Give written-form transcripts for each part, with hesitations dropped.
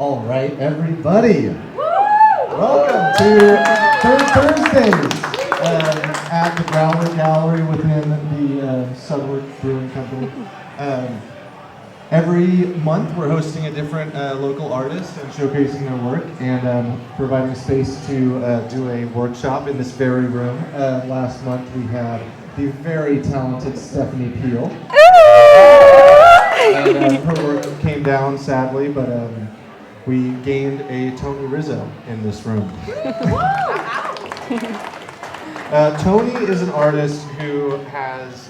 All right, everybody. Welcome to Third Thursdays at the Growler Gallery within the Sudwerk Brewing Company. Every month we're hosting a different local artist and showcasing their work and providing space to do a workshop in this very room. Last month we had the very talented Stephanie Peel. And, her work came down sadly, but we gained a Toni Rizzo in this room. Toni is an artist who has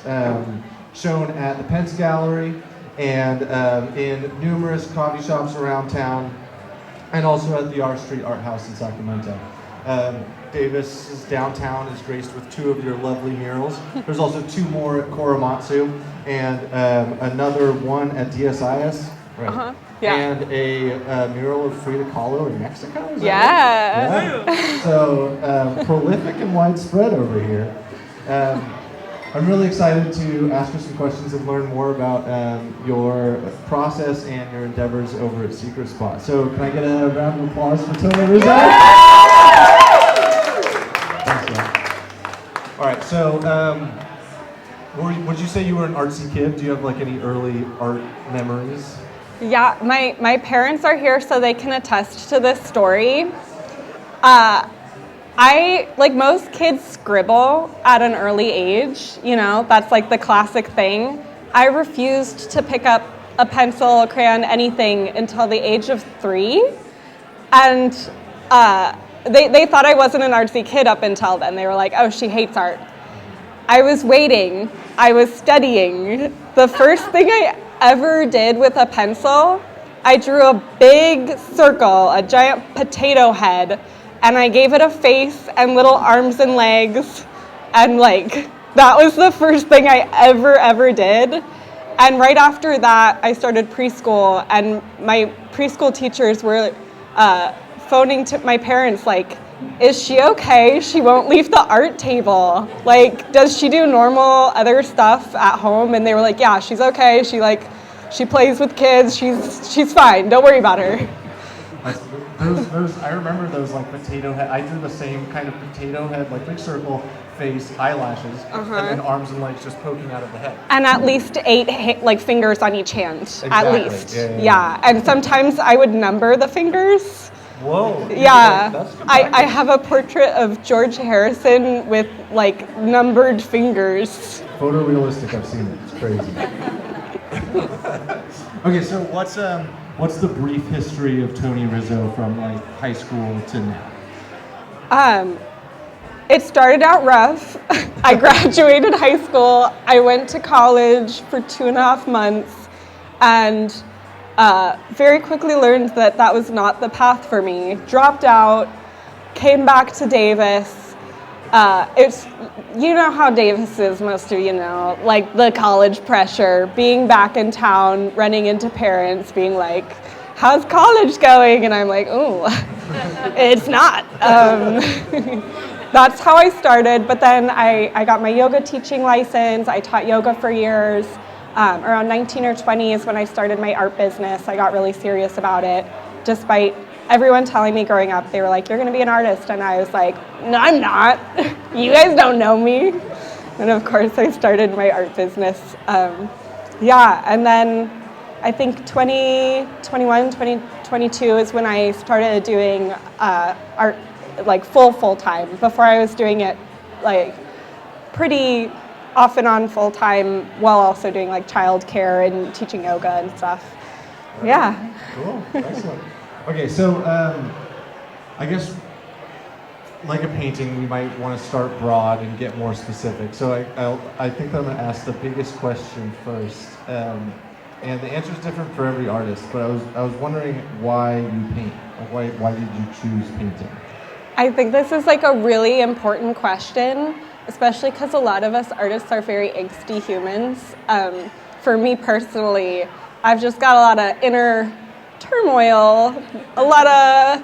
shown at the Pence Gallery and in numerous coffee shops around town, and also at the R Street Art House in Sacramento. Davis's downtown is graced with two of your lovely murals. There's also two more at Korematsu, and another one at DSIS. Right. Yeah. And a mural of Frida Kahlo in Mexico? Is yeah. That right? So prolific and widespread over here. I'm really excited to ask you some questions and learn more about your process and your endeavors over at Secret Spot. So can I get a round of applause for Toni Rizzo? Thanks, man. All right, so would you say you were an artsy kid? Do you have like any early art memories? Yeah, my parents are here so they can attest to this story. I, like most kids, scribble at an early age. You know, that's like the classic thing. I refused to pick up a pencil, a crayon, anything until the age of 3. And they thought I wasn't an artsy kid up until then. They were like, oh, she hates art. I was waiting. I was studying. The first thing I ever did with a pencil, I drew a big circle, a giant potato head, and I gave it a face and little arms and legs, and like, that was the first thing I ever did. And right after that, I started preschool, and my preschool teachers were phoning to my parents like, is she okay? She won't leave the art table. Like, does she do normal other stuff at home? And they were like, yeah, she's okay. She plays with kids. She's fine. Don't worry about her. Those I remember those like potato head. I drew the same kind of potato head, like big circle face, eyelashes, and then arms and legs just poking out of the head. And at least 8 like fingers on each hand. Exactly. At least. Yeah. And sometimes I would number the fingers. Whoa. Yeah. That's I have a portrait of George Harrison with like numbered fingers. Photorealistic. I've seen it. It's crazy. Okay, so what's the brief history of Toni Rizzo from like high school to now? It started out rough. I graduated high school. I went to college for 2.5 months, and very quickly learned that was not the path for me. Dropped out, came back to Davis. You know how Davis is, most of you know, like the college pressure, being back in town, running into parents, being like, how's college going? And I'm like, ooh, it's not. That's how I started, but then I got my yoga teaching license. I taught yoga for years. Around 19 or 20 is when I started my art business. I got really serious about it, despite everyone telling me growing up, they were like, you're gonna be an artist. And I was like, no, I'm not. You guys don't know me. And of course I started my art business. And then I think 2021, 2022 is when I started doing art like full time. Before I was doing it like pretty off and on full time while also doing like childcare and teaching yoga and stuff. Yeah. Cool, excellent. Okay, so I guess like a painting, we might want to start broad and get more specific. So I think I'm going to ask the biggest question first, and the answer is different for every artist. But I was wondering why you paint. Like why did you choose painting? I think this is like a really important question, especially because a lot of us artists are very angsty humans. For me personally, I've just got a lot of inner turmoil, a lot of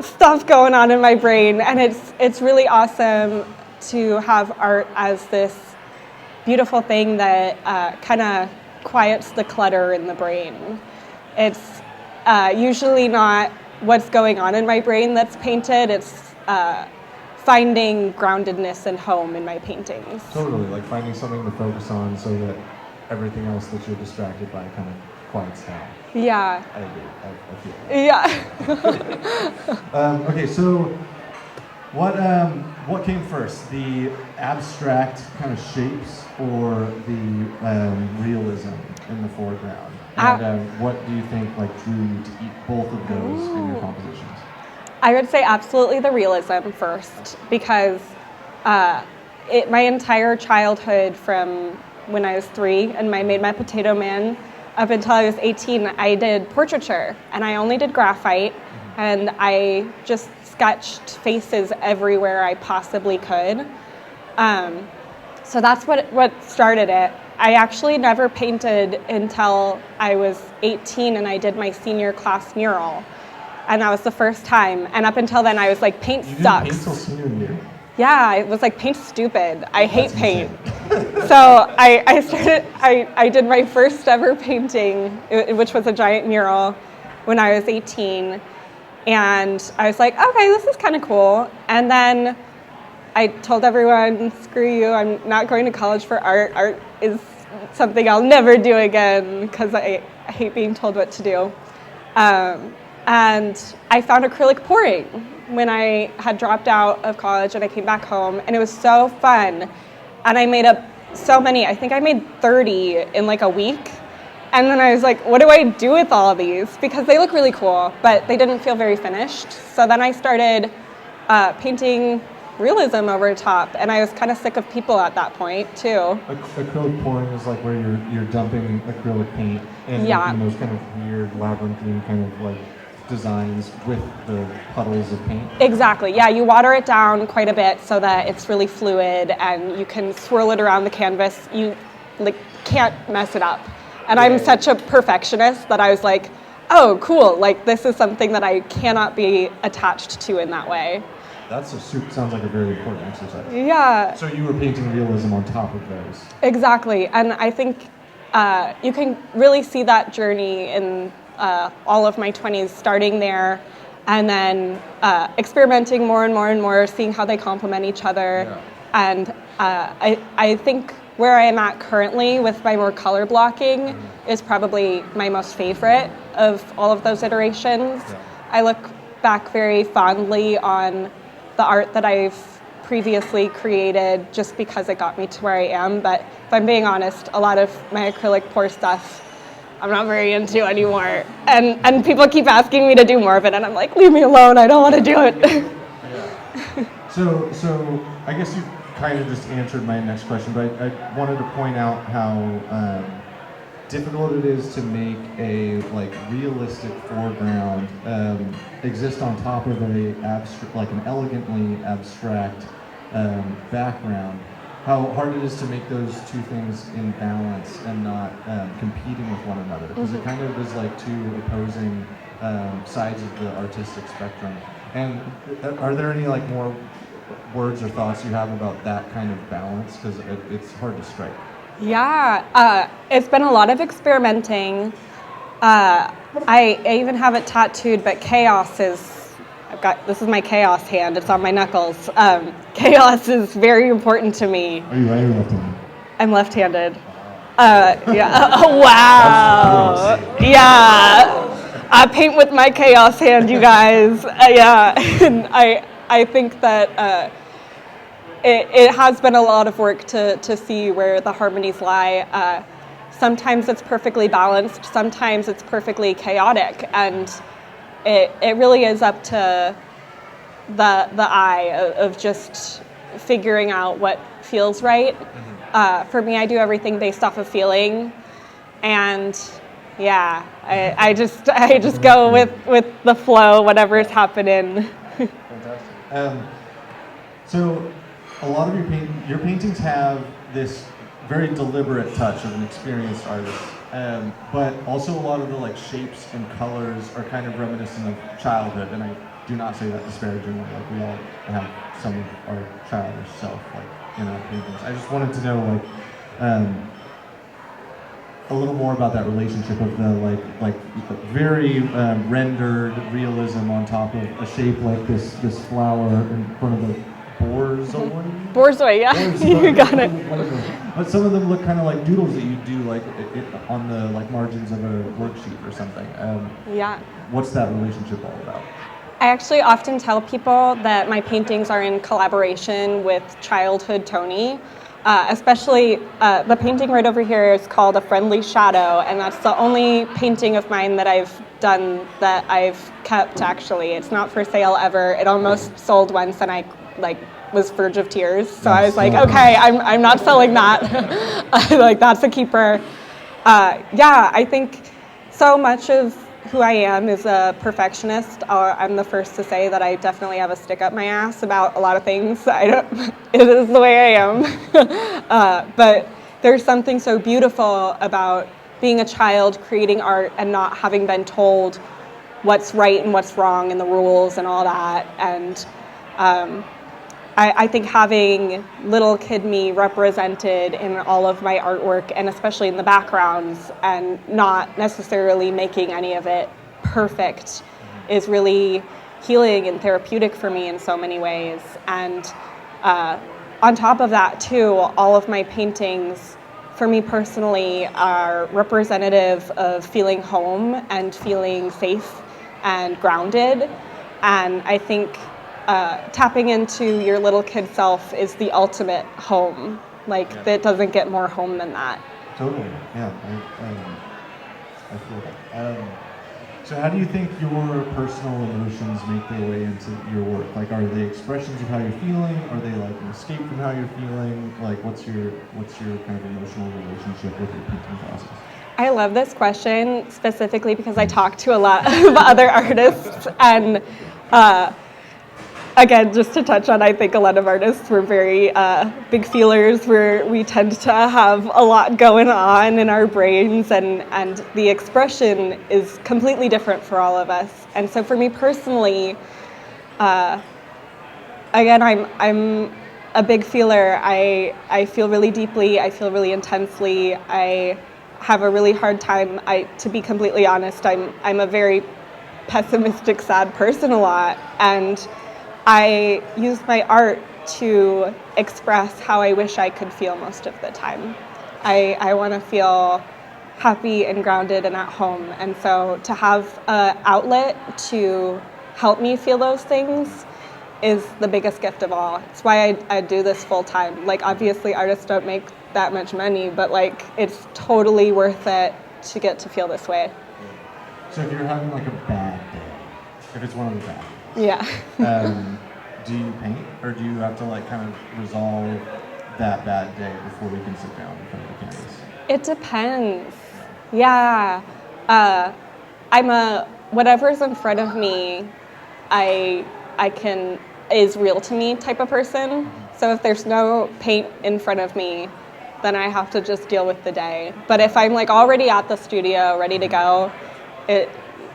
stuff going on in my brain, and it's really awesome to have art as this beautiful thing that kind of quiets the clutter in the brain. usually not what's going on in my brain that's painted. It's finding groundedness and home in my paintings. Totally, like finding something to focus on so that everything else that you're distracted by kind of quiets down. Yeah. I agree. I feel Yeah. Okay, so what came first, the abstract kind of shapes or the realism in the foreground? And what do you think like drew you to eat both of those in your compositions? I would say absolutely the realism first, because my entire childhood from when I was 3 and I made my Potato Man up until I was 18, I did portraiture, and I only did graphite, and I just sketched faces everywhere I possibly could. So that's what started it. I actually never painted until I was 18 and I did my senior class mural. And that was the first time. And up until then, I was like, paint You sucks. didn't paint till senior year? Yeah, it was like, paint's stupid. I hate paint. So I did my first ever painting, which was a giant mural, when I was 18. And I was like, okay, this is kind of cool. And then I told everyone, screw you, I'm not going to college for art. Art is something I'll never do again, because I hate being told what to do. And I found acrylic pouring when I had dropped out of college and I came back home, and it was so fun. And I made up so many. I think I made 30 in like a week. And then I was like, what do I do with all of these? Because they look really cool, but they didn't feel very finished. So then I started painting realism over top, and I was kind of sick of people at that point too. Acrylic pouring is like where you're dumping acrylic paint and making those kind of weird labyrinthine kind of like designs with the puddles of paint. Exactly. Yeah, you water it down quite a bit so that it's really fluid, and you can swirl it around the canvas. You like can't mess it up. And I'm such a perfectionist that I was like, oh, cool. Like this is something that I cannot be attached to in that way. Sounds like a very important exercise. Yeah. So you were painting realism on top of those. Exactly. And I think you can really see that journey in all of my 20s, starting there and then experimenting more and more and more, seeing how they complement each other. Yeah. And I think where I am at currently with my more color blocking is probably my most favorite of all of those iterations. Yeah. I look back very fondly on the art that I've previously created just because it got me to where I am. But if I'm being honest, a lot of my acrylic pour stuff I'm not very into anymore. And people keep asking me to do more of it, and I'm like, leave me alone, I don't want to do it. Yeah. So I guess you kind of just answered my next question, but I wanted to point out how difficult it is to make a like realistic foreground exist on top of an elegantly abstract background. How hard it is to make those two things in balance and not competing with one another, because it kind of is like two opposing sides of the artistic spectrum. And are there any like more words or thoughts you have about that kind of balance? Because it's hard to strike. Yeah, it's been a lot of experimenting. I even have it tattooed, but chaos is, this is my chaos hand, it's on my knuckles. Chaos is very important to me. Are you right or left-handed? I'm left-handed. Yeah. Oh, wow. Yeah. I paint with my chaos hand, you guys. Yeah. And I think that it has been a lot of work to see where the harmonies lie. Sometimes it's perfectly balanced, sometimes it's perfectly chaotic, and it really is up to the eye of just figuring out what feels right. For me, I do everything based off of feeling, and yeah, I just go with the flow, whatever's happening. Fantastic. So a lot of your paintings have this very deliberate touch of an experienced artist, but also a lot of the like shapes and colors are kind of reminiscent of childhood, and I do not say that disparagingly. Like we all have some of our childish self like in our paintings. I just wanted to know like a little more about that relationship of the like very rendered realism on top of a shape like this flower in front of the borzoi. Borzoi, yeah, you got it. But some of them look kind of like doodles that you do like on the like margins of a worksheet or something. Yeah. What's that relationship all about? I actually often tell people that my paintings are in collaboration with childhood Toni. Especially the painting right over here is called A Friendly Shadow, and that's the only painting of mine that I've done that I've kept, actually. It's not for sale ever. It almost sold once, and I was verge of tears. So I was like, okay, I'm not selling that. Like, that's a keeper. Yeah, I think so much of who I am is a perfectionist. I'm the first to say that I definitely have a stick up my ass about a lot of things. It is the way I am. But there's something so beautiful about being a child, creating art, and not having been told what's right and what's wrong and the rules and all that. And I think having little kid me represented in all of my artwork, and especially in the backgrounds, and not necessarily making any of it perfect, is really healing and therapeutic for me in so many ways. And on top of that, too, all of my paintings, for me personally, are representative of feeling home and feeling safe and grounded. And I think tapping into your little kid self is the ultimate home. Like, that doesn't get more home than that. Totally, yeah. I feel that. So how do you think your personal emotions make their way into your work? Like, are they expressions of how you're feeling? Are they like an escape from how you're feeling? Like, what's your kind of emotional relationship with your painting process? I love this question specifically because I talk to a lot of other artists, and again, just to touch on, I think a lot of artists, we're very big feelers, we tend to have a lot going on in our brains, and the expression is completely different for all of us. And so for me personally, again, I'm a big feeler. I feel really deeply, I feel really intensely, I have a really hard time. To be completely honest, I'm a very pessimistic, sad person a lot, and I use my art to express how I wish I could feel most of the time. I want to feel happy and grounded and at home, and so to have an outlet to help me feel those things is the biggest gift of all. It's why I do this full time. Like, obviously artists don't make that much money, but like, it's totally worth it to get to feel this way. So if you're having like a bad day, if it's one of the bad days, yeah. Do you paint, or do you have to like kind of resolve that bad day before you can sit down in front of the canvas? It depends. Yeah. Whatever's in front of me, I can is real to me type of person. So if there's no paint in front of me, then I have to just deal with the day. But if I'm like already at the studio, ready to go, it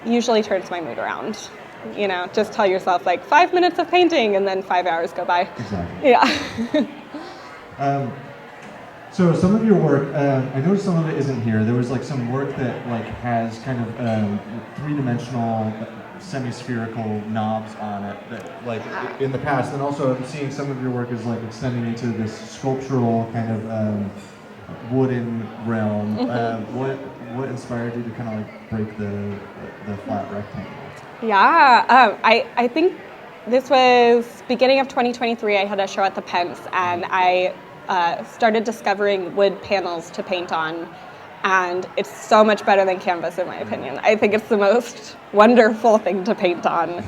usually turns my mood around. You know, just tell yourself like 5 minutes of painting and then 5 hours go by. Exactly. Yeah. So some of your work, I noticed some of it isn't here. There was like some work that like has kind of three-dimensional, semi-spherical knobs on it that like in the past, and also I'm seeing some of your work is like extending into this sculptural kind of wooden realm. What inspired you to kind of like break the flat rectangle? Yeah, I think this was beginning of 2023. I had a show at the Pence, and I started discovering wood panels to paint on, and it's so much better than canvas in my opinion. I think it's the most wonderful thing to paint on.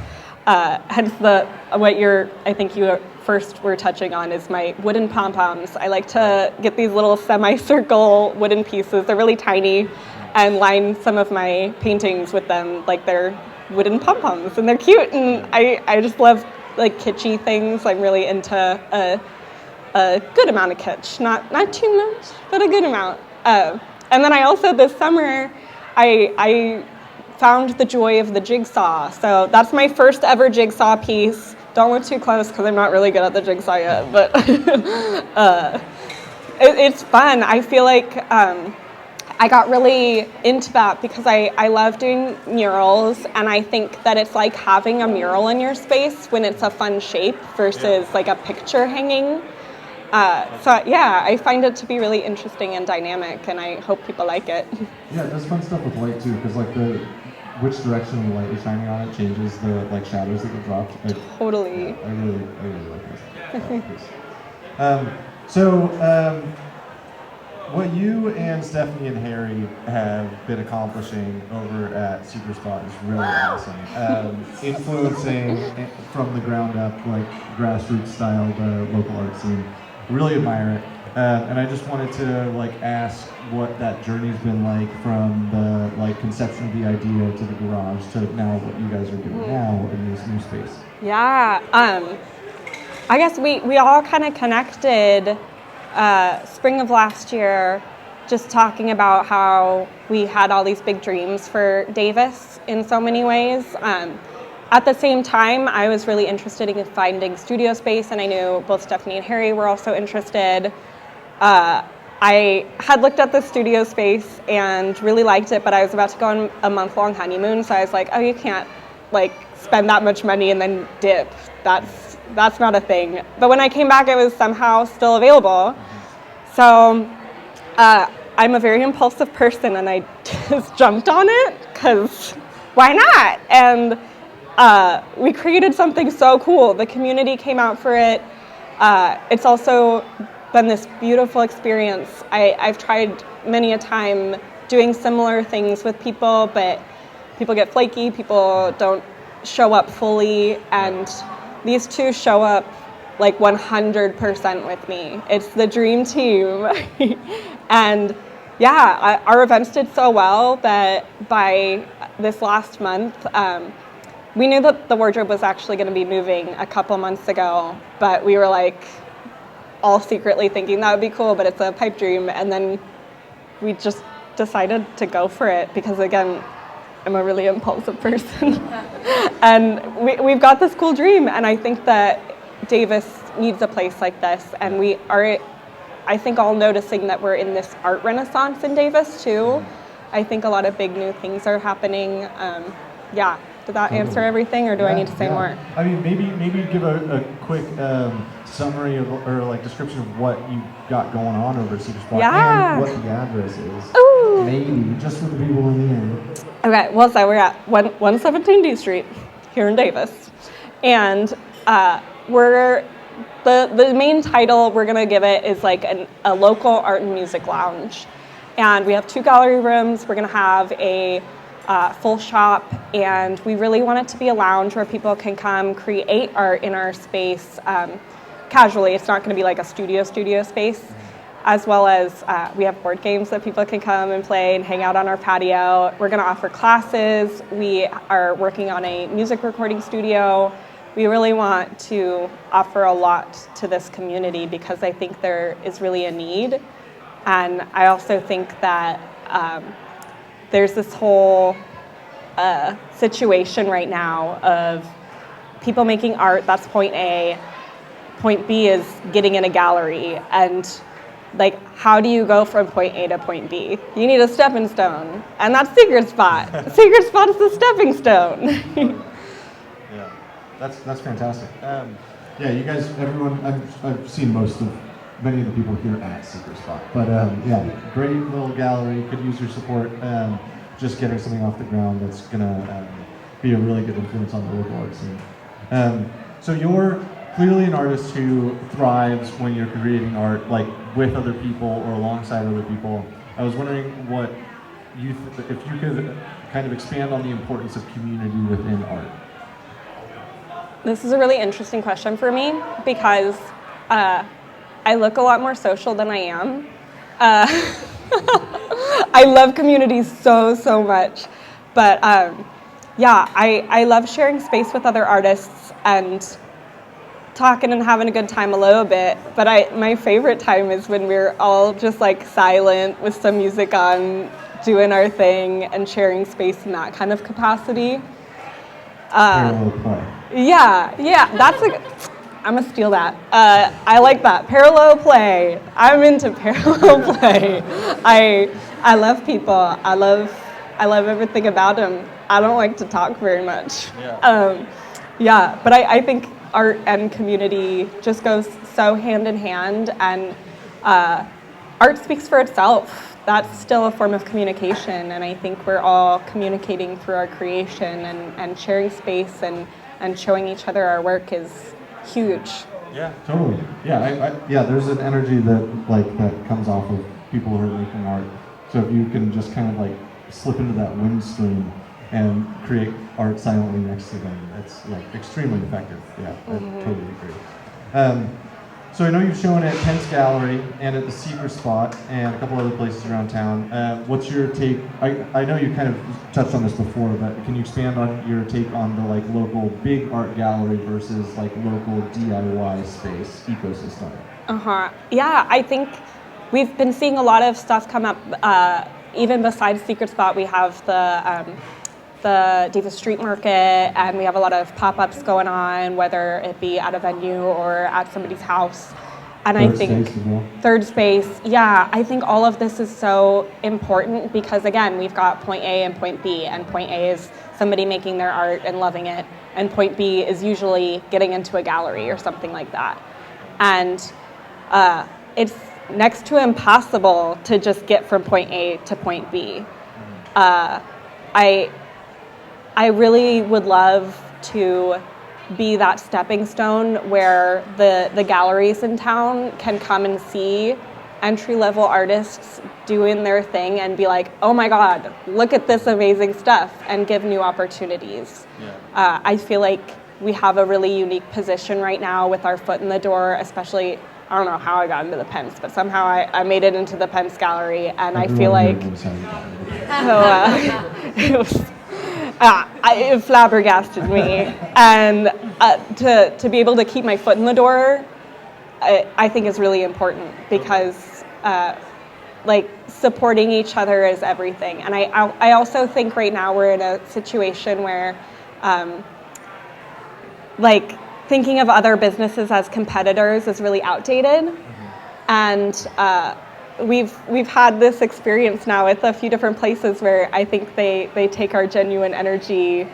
Hence I think you first were touching on is my wooden pom-poms. I like to get these little semicircle wooden pieces. They're really tiny, and line some of my paintings with them like they're wooden pom-poms, and they're cute, and I just love like kitschy things. I'm really into a good amount of kitsch, not too much, but a good amount. And then I also this summer I found the joy of the jigsaw. So that's my first ever jigsaw piece. Don't look too close because I'm not really good at the jigsaw yet, but it's fun. I feel like I got really into that because I love doing murals, and I think that it's like having a mural in your space when it's a fun shape versus like a picture hanging. So yeah, I find it to be really interesting and dynamic, and I hope people like it. Yeah, it does fun stuff with light too, because like which direction the light is shining on it changes the like shadows that get dropped. Totally. Yeah, I really like this. What you and Stephanie and Harry have been accomplishing over at Secret Spot is really awesome. Influencing from the ground up, like grassroots style, the local art scene. Really admire it. And I just wanted to like ask what that journey's been like from the like conception of the idea to the garage to now what you guys are doing now in this new space. Yeah. I guess we all kind of connected spring of last year, just talking about how we had all these big dreams for Davis in so many ways. At the same time, I was really interested in finding studio space, and I knew both Stephanie and Harry were also interested. I had looked at the studio space and really liked it, but I was about to go on a month-long honeymoon, so I was like, oh, you can't like spend that much money and then dip. That's not a thing. But when I came back, it was somehow still available. So I'm a very impulsive person, and I just jumped on it because why not? And we created something so cool. The community came out for it. It's also been this beautiful experience. I've tried many a time doing similar things with people, but people get flaky, people don't show up fully, and these two show up like 100% with me. It's the dream team. And yeah, our events did so well that by this last month, we knew that the wardrobe was actually going to be moving a couple months ago, but we were like all secretly thinking that would be cool, but it's a pipe dream. And then we just decided to go for it because, again, I'm a really impulsive person. And we've got this cool dream, and I think that Davis needs a place like this, and we are, I think, all noticing that we're in this art renaissance in Davis too. I think a lot of big new things are happening. Yeah, did that answer everything, or do I need to say more? I mean, maybe give a quick summary of, or like description of what you got going on over at Secret Spot and what the address is. Ooh. Maybe just for the people in the end. Okay, well, so we're at 117 D Street here in Davis, and we're the main title we're gonna give it is like a local art and music lounge, and we have 2 gallery rooms. We're gonna have a full shop, and we really want it to be a lounge where people can come create art in our space casually. It's not gonna be like a studio space. As well as we have board games that people can come and play and hang out on our patio. We're going to offer classes. We are working on a music recording studio. We really want to offer a lot to this community because I think there is really a need. And I also think that there's this whole situation right now of people making art, that's point A. Point B is getting in a gallery, and like, how do you go from point A to point B? You need a stepping stone, and that's Secret Spot. Secret Spot is the stepping stone. Yeah, that's fantastic. Yeah, you guys, everyone, I've seen many of the people here at Secret Spot, but yeah, great little gallery, could use your support. Just getting something off the ground that's gonna be a really good influence on the local art scene. So you're clearly an artist who thrives when you're creating art, like with other people or alongside other people. I was wondering what if you could kind of expand on the importance of community within art. This is a really interesting question for me because I look a lot more social than I am. I love community so much, but yeah, I love sharing space with other artists and talking and having a good time a little bit, but my favorite time is when we're all just like silent with some music on, doing our thing and sharing space in that kind of capacity. Yeah, that's like, I'm gonna steal that. I like that. Parallel play. I'm into parallel play. I love people. I love everything about them. I don't like to talk very much. But I think art and community just goes so hand in hand, and art speaks for itself. That's still a form of communication, and I think we're all communicating through our creation, and sharing space and showing each other our work is huge. Yeah, totally. Yeah, there's an energy that comes off of people who are making art. So if you can just kind of like slip into that wind stream and create art silently next to them, it's like extremely effective. Yeah, I totally agree. So I know you've shown at Pence Gallery and at the Secret Spot and a couple other places around town. What's your take? I know you kind of touched on this before, but can you expand on your take on the like local big art gallery versus like local DIY space ecosystem? Yeah, I think we've been seeing a lot of stuff come up. Even besides Secret Spot, we have the Davis Street Market, and we have a lot of pop-ups going on, whether it be at a venue or at somebody's house. And I think third space, yeah, I think all of this is so important because, again, we've got point A and point B, and point A is somebody making their art and loving it, and point B is usually getting into a gallery or something like that. And it's next to impossible to just get from point A to point B. I really would love to be that stepping stone where the galleries in town can come and see entry-level artists doing their thing and be like, oh my God, look at this amazing stuff, and give new opportunities. I feel like we have a really unique position right now with our foot in the door, especially, I don't know how I got into the Pence, but somehow I made it into the Pence Gallery, and I feel like it flabbergasted me. And to be able to keep my foot in the door, I think is really important because like supporting each other is everything. And I also think right now we're in a situation where like thinking of other businesses as competitors is really outdated. And we've had this experience now with a few different places where I think they take our genuine energy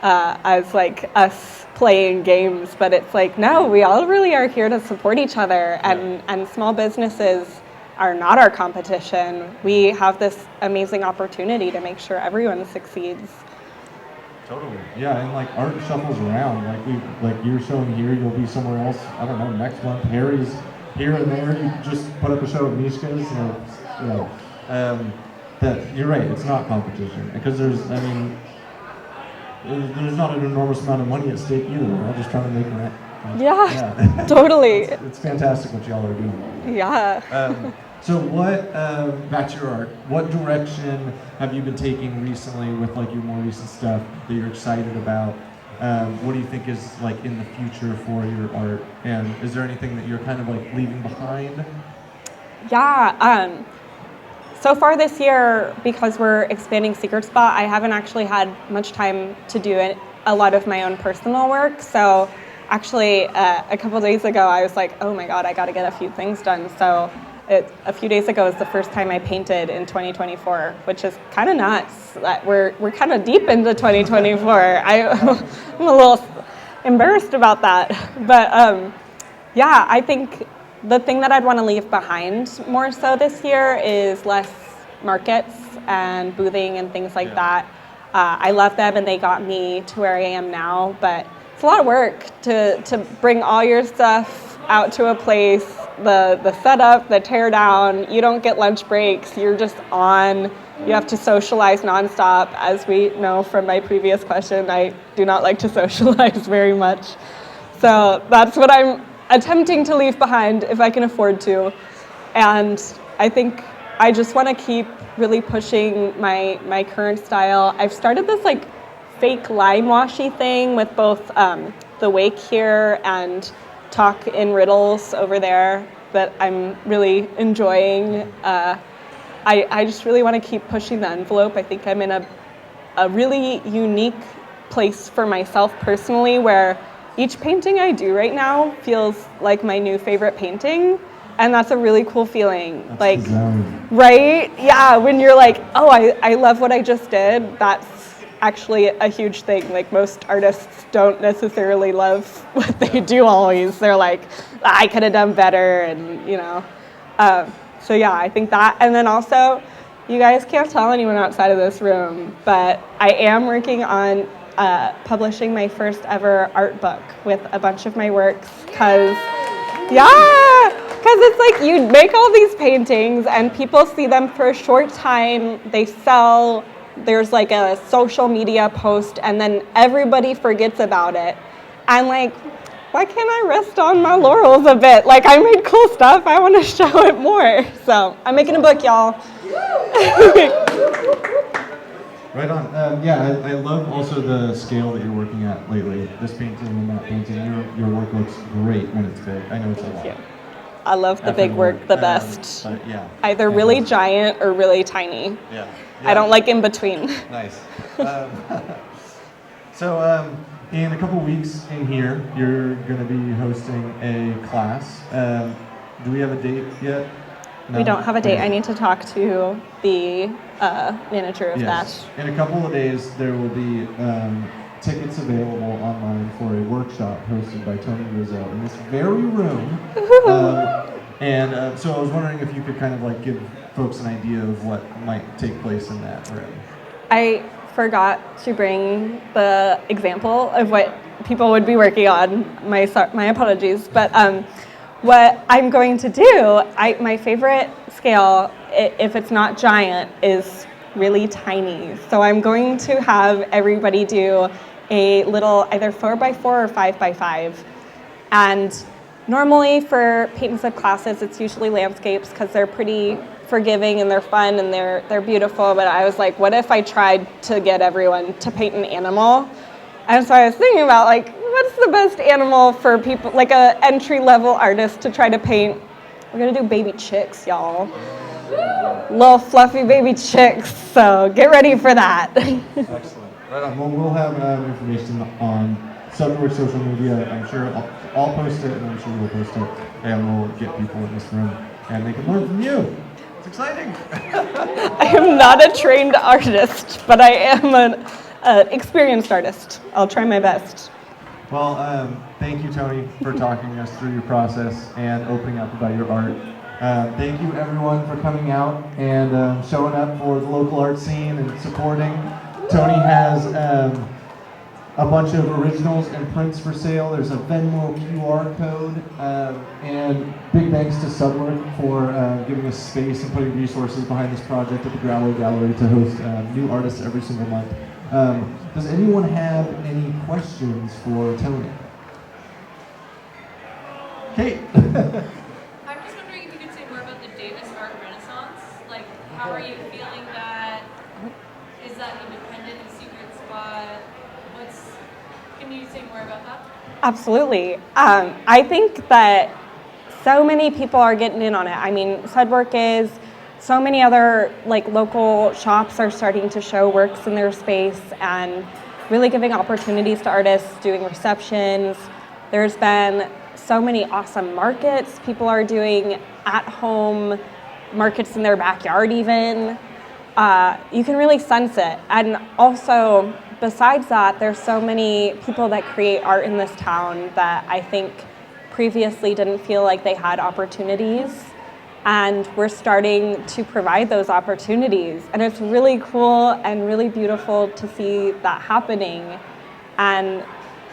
as like us playing games, but it's like, no, we all really are here to support each other, and small businesses are not our competition. We have this amazing opportunity to make sure everyone succeeds. Totally. Yeah, and like art shuffles around. Like you're showing here, you'll be somewhere else. I don't know, next month. Harry's here and there. You just put up a show at Mishka's. That you're right. It's not competition because there's not an enormous amount of money at stake either. We're all just trying to make rent. Yeah. Totally. It's fantastic what y'all are doing. Yeah. So what, back to your art, what direction have you been taking recently with like your more recent stuff that you're excited about? What do you think is like in the future for your art? And is there anything that you're kind of like leaving behind? Yeah. So far this year, because we're expanding Secret Spot, I haven't actually had much time to do a lot of my own personal work. So actually, a couple days ago, I was like, oh my God, I got to get a few things done. So a few days ago was the first time I painted in 2024, which is kind of nuts. That we're kind of deep into 2024. I'm a little embarrassed about that. But yeah, I think the thing that I'd want to leave behind more so this year is less markets and boothing and things like that. I love them and they got me to where I am now, but it's a lot of work to bring all your stuff out to a place, the setup, the tear down. You don't get lunch breaks. You're just on. You have to socialize nonstop. As we know from my previous question, I do not like to socialize very much. So that's what I'm attempting to leave behind if I can afford to. And I think I just want to keep really pushing my current style. I've started this like fake line washy thing with both the Wake here and Talk in Riddles over there that I'm really enjoying. I just really want to keep pushing the envelope. I think I'm in a really unique place for myself personally where each painting I do right now feels like my new favorite painting. And that's a really cool feeling. That's like, the zone. right? Yeah, when you're like, oh, I love what I just did, that's actually a huge thing. Like, most artists don't necessarily love what they do always. They're like, I could have done better, and, you know. So yeah, I think that. And then also, you guys can't tell anyone outside of this room, but I am working on publishing my first ever art book with a bunch of my works, because it's like you make all these paintings and people see them for a short time, they sell, there's like a social media post, and then everybody forgets about it. And like, why can't I rest on my laurels a bit? Like, I made cool stuff, I want to show it more. So I'm making a book, y'all. Right on. I love also the scale that you're working at lately. This painting and that painting. Your work looks great when it's big. I know it's a lot. Thank you. I love the big work the best. But yeah. Either really giant or really tiny. Yeah. I don't like in between. Nice. In a couple weeks in here, you're going to be hosting a class. Do we have a date yet? No? We don't have a date. I need to talk to the manager of that. In a couple of days, there will be tickets available online for a workshop hosted by Toni Rizzo in this very room. So I was wondering if you could kind of like give folks an idea of what might take place in that room. I forgot to bring the example of what people would be working on. My apologies. But what I'm going to do, my favorite scale, if it's not giant, is really tiny. So I'm going to have everybody do a little either 4x4 or 5x5. And normally for paint and sip classes, it's usually landscapes because they're pretty forgiving and they're fun and they're beautiful. But I was like, what if I tried to get everyone to paint an animal? And so I was thinking about like, what's the best animal for people, like a entry-level artist to try to paint? We're gonna do baby chicks, y'all. Little fluffy baby chicks, so get ready for that. Excellent. Right on. Well, we'll have information on Sudwerk social media. I'm sure I'll post it, and I'm sure you'll post it, and we'll get people in this room, and they can learn from you. It's exciting. I am not a trained artist, but I am an experienced artist. I'll try my best. Well, thank you, Toni, for talking us through your process and opening up about your art. Thank you, everyone, for coming out and showing up for the local art scene and supporting. Toni has a bunch of originals and prints for sale. There's a Venmo QR code. And big thanks to Sudwerk for giving us space and putting resources behind this project at the Growler Gallery to host new artists every single month. Does anyone have any questions for Toni? Kate? I'm just wondering if you could say more about the Davis Art Renaissance. Like, how are you feeling that? Is that an independent and secret spot? Can you say more about that? Absolutely. I think that so many people are getting in on it. I mean, Sudwerk is. So many other like local shops are starting to show works in their space and really giving opportunities to artists, doing receptions. There's been so many awesome markets. People are doing at-home markets in their backyard even. You can really sense it. And also, besides that, there's so many people that create art in this town that I think previously didn't feel like they had opportunities. And we're starting to provide those opportunities. And it's really cool and really beautiful to see that happening. And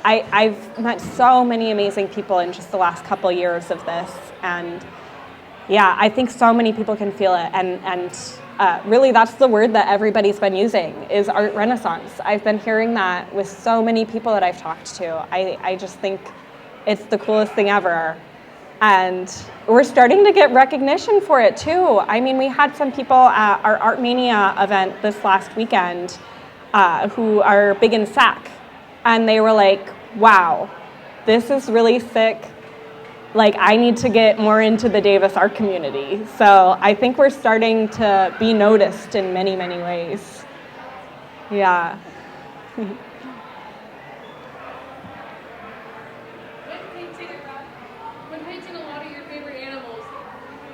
I've met so many amazing people in just the last couple years of this. And yeah, I think so many people can feel it. And really that's the word that everybody's been using is art renaissance. I've been hearing that with so many people that I've talked to. I just think it's the coolest thing ever. And we're starting to get recognition for it too. I mean, we had some people at our Art Mania event this last weekend who are big in SAC. And they were like, wow, this is really sick. Like, I need to get more into the Davis art community. So I think we're starting to be noticed in many, many ways. Yeah. when painting a lot of your favorite animals,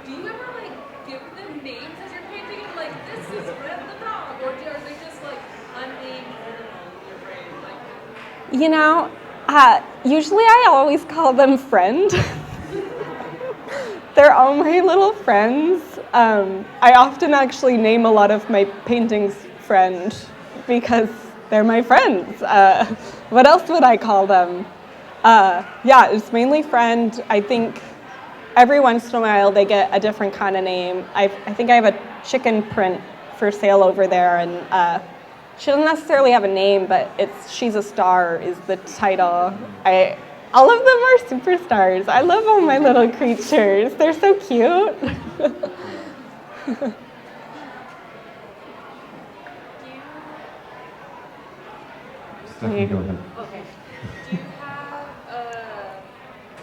do you ever like give them names as you're painting it? Like this is Red the dog, or are they just like unnamed animals in your brain? Like, You know, usually I always call them friend. They're all my little friends. I often actually name a lot of my paintings friend because they're my friends. What else would I call them? Yeah, it's mainly friend. I think every once in a while they get a different kind of name. I think I have a chicken print for sale over there, and she doesn't necessarily have a name, but She's a Star is the title. All of them are superstars. I love all my little creatures. They're so cute. Stephanie, go ahead. okay. Do you have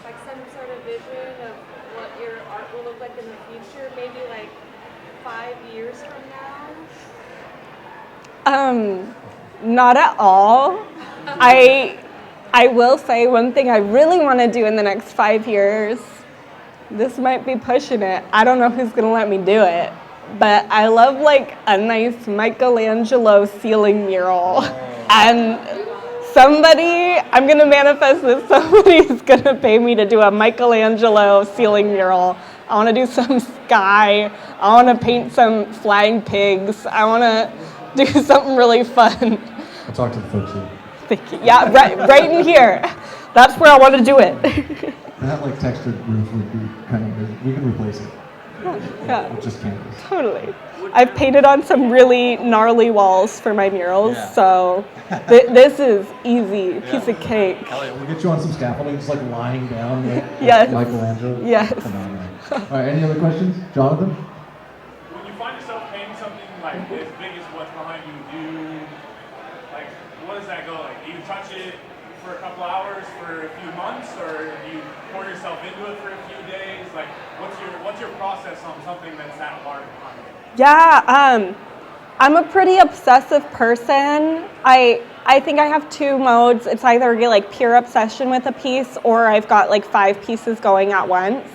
like some sort of vision of what your art will look like in the future? Maybe like 5 years from now? Not at all. I will say one thing I really want to do in the next 5 years. This might be pushing it. I don't know who's gonna let me do it, but I love like a nice Michelangelo ceiling mural. And I'm gonna manifest this, somebody's gonna pay me to do a Michelangelo ceiling mural. I wanna do some sky. I wanna paint some flying pigs. I wanna do something really fun. I'll talk to the folks here. Thank you. Yeah, right in here. That's where I want to do it. That like textured roof would be kind of, we can replace it. Yeah, With just canvas. totally. I've painted on some really gnarly walls for my murals, so this is easy, piece of cake. We'll get you on some scaffolding, just like lying down like Yes. Michelangelo. Yes. Phenomenal. All right, any other questions? Jonathan? When you find yourself painting something like as big as what's behind you, like, what does that go like? Do you touch it for a couple hours for a few months, or do you pour yourself into it for a few days? Like, what's your process on something that's that hard behind you? Yeah, I'm a pretty obsessive person. I think I have two modes. It's either like pure obsession with a piece, or I've got like 5 pieces going at once.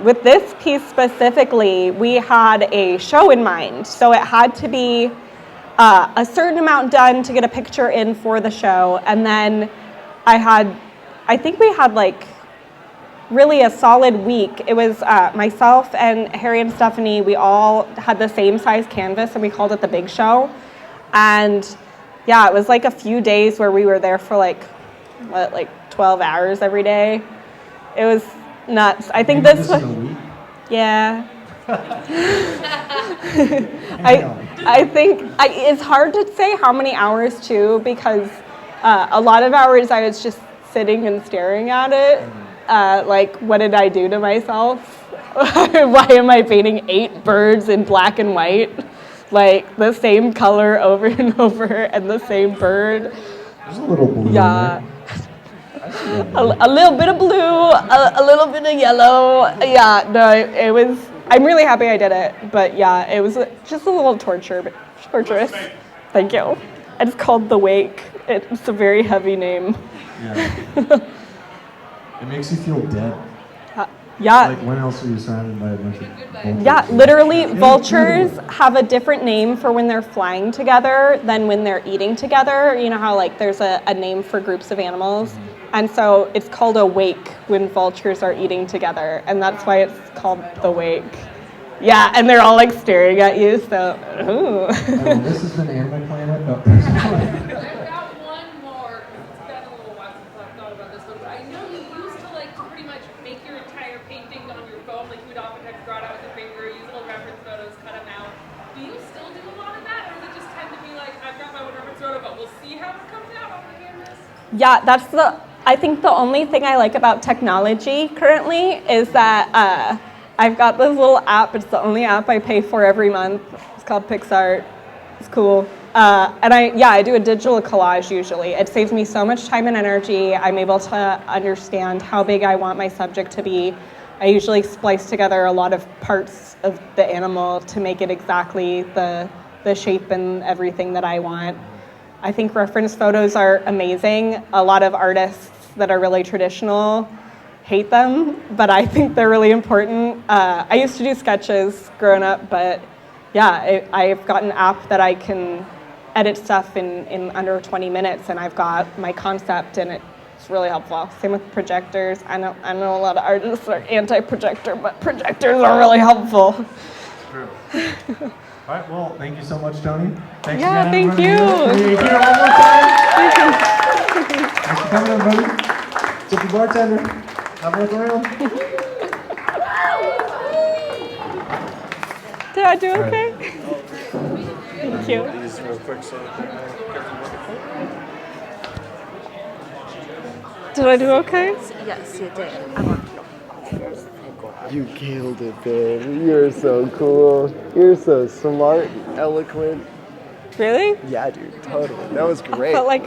With this piece specifically, we had a show in mind, so it had to be a certain amount done to get a picture in for the show, and then I think we had like really a solid week. It was myself and Harry and Stephanie, we all had the same size canvas, and we called it the Big Show. And yeah, it was like a few days where we were there for like 12 hours every day. It was nuts. I think this was, in a week? yeah. I think it's hard to say how many hours too, because a lot of hours I was just sitting and staring at it. Like, what did I do to myself? Why am I painting 8 birds in black and white? Like, the same color over and over, and the same bird. There's a little blue Yeah. in A little bit of blue, a little bit of yellow. Yeah, no, it was, I'm really happy I did it. But yeah, it was just a little torturous. Thank you. It's called The Wake. It's a very heavy name. Yeah. It makes you feel dead. Yeah. Like, when else are you surrounded by a bunch of vultures? Yeah, literally, vultures have a different name for when they're flying together than when they're eating together. You know how, like, there's a name for groups of animals? And so it's called a wake when vultures are eating together, and that's why it's called the wake. Yeah, and they're all, like, staring at you, so, ooh. This has been Anime Planet. Oh, I've got one more. It's been a little while since I've thought about this one, but I know you used to like to pretty much make your entire painting on your phone. Like, you would oftentimes draw it out with your finger, use little reference photos, cut them out. Do you still do a lot of that, or does it just tend to be like, I've got my one reference photo, but we'll see how it comes out on the canvas? Yeah, I think the only thing I like about technology currently is that I've got this little app. It's the only app I pay for every month. It's called PixArt. It's cool. And I do a digital collage usually. It saves me so much time and energy. I'm able to understand how big I want my subject to be. I usually splice together a lot of parts of the animal to make it exactly the shape and everything that I want. I think reference photos are amazing. A lot of artists that are really traditional hate them, but I think they're really important. I used to do sketches growing up, but yeah, I've got an app that I can edit stuff in under 20 minutes, and I've got my concept, and it's really helpful. Same with projectors. I know a lot of artists are anti-projector, but projectors are really helpful. True. All right, well, thank you so much, Toni. Thanks Yeah, again, thank everybody. you. Can you hear one more time? Thanks for coming, everybody. Tip the bartender. Have a look around. Did I do okay? Thank you. These real quick so Did I do okay? Yes, you did. I want you killed it, babe. You're so cool. You're so smart, eloquent. Really? Yeah, dude, totally. That was I great. felt like